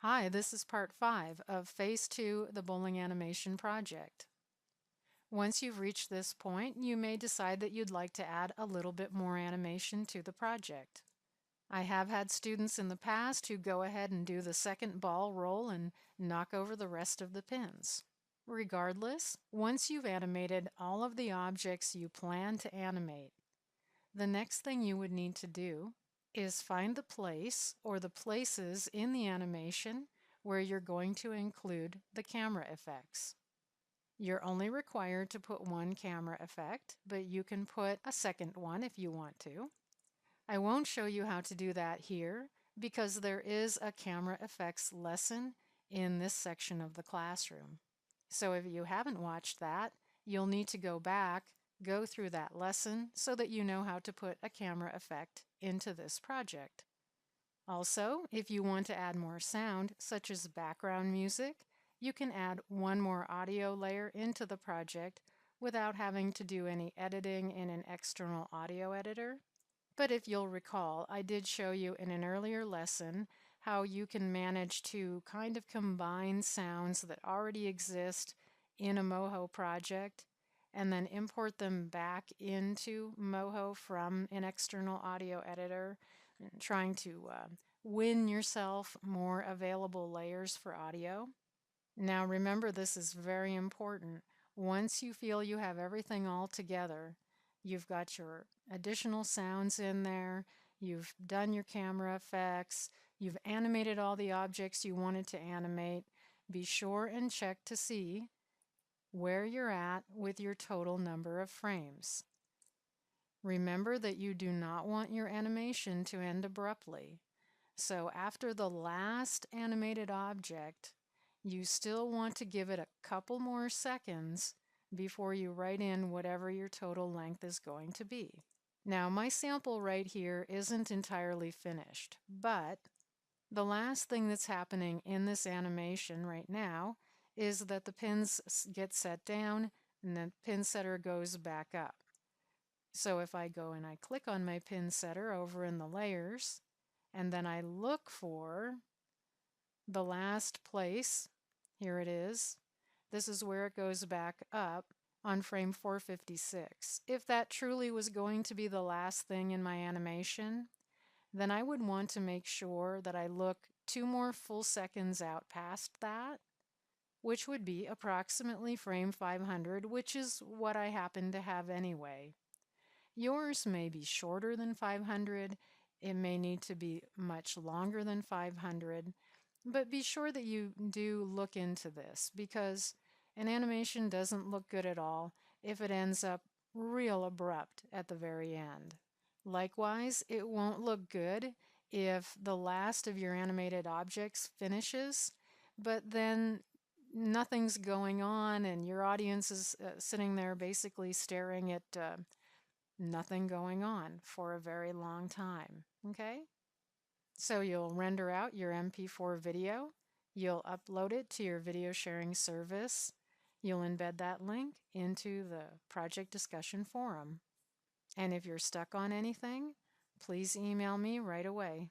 Hi, this is part 5 of Phase 2, the Bowling Animation Project. Once you've reached this point, you may decide that you'd like to add a little bit more animation to the project. I have had students in the past who go ahead and do the second ball roll and knock over the rest of the pins. Regardless, once you've animated all of the objects you plan to animate, the next thing you would need to do is find the place or the places in the animation where you're going to include the camera effects. You're only required to put one camera effect, but you can put a second one if you want to. I won't show you how to do that here because there is a camera effects lesson in this section of the classroom. So if you haven't watched that, you'll need to go back, go through that lesson so that you know how to put a camera effect into this project. Also, if you want to add more sound, such as background music, you can add one more audio layer into the project without having to do any editing in an external audio editor. But if you'll recall, I did show you in an earlier lesson how you can manage to kind of combine sounds that already exist in a Moho project and then import them back into Moho from an external audio editor, trying to win yourself more available layers for audio. Now remember, this is very important. Once you feel you have everything all together, you've got your additional sounds in there, you've done your camera effects, you've animated all the objects you wanted to animate, be sure and check to see where you're at with your total number of frames. Remember that you do not want your animation to end abruptly. So after the last animated object, you still want to give it a couple more seconds before you write in whatever your total length is going to be. Now, my sample right here isn't entirely finished, but the last thing that's happening in this animation right now is that the pins get set down and the pin setter goes back up. So if I go and I click on my pin setter over in the layers, and then I look for the last place, here it is. This is where it goes back up on frame 456. If that truly was going to be the last thing in my animation, then I would want to make sure that I look 2 more full seconds out past that, which would be approximately frame 500, which is what I happen to have anyway. Yours may be shorter than 500. It may need to be much longer than 500, but be sure that you do look into this because an animation doesn't look good at all if it ends up real abrupt at the very end. Likewise, it won't look good if the last of your animated objects finishes, but then nothing's going on and your audience is sitting there basically staring at nothing going on for a very long time. Okay? So you'll render out your MP4 video, you'll upload it to your video sharing service, you'll embed that link into the project discussion forum. And if you're stuck on anything, please email me right away.